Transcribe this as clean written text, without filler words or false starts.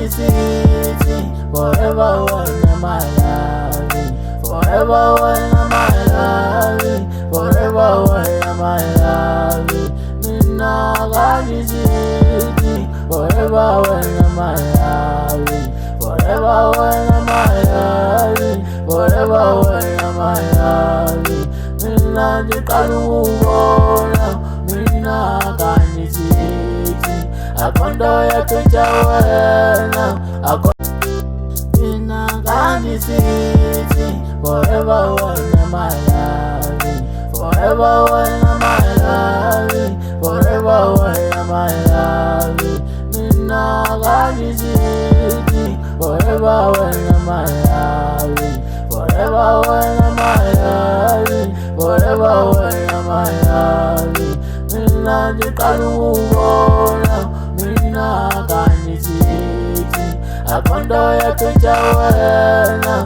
city, forever wena my lovey, forever wena my lovey, forever wena my lovey. Mina Gani city, forever wena my lovey, forever wena my lovey, forever wena my lovey. Mina ndikalungubona, mina Gani city, akondo ya tuja wena, mina Gani city, forever wena my lovey, forever wena my lovey, forever wena my lovey. Mina Gani city, forever wena my lovey, forever wena my lovey, forever wena my lovey. Mina ndikalungubona, mina Gani city, akondo ya tuja wena.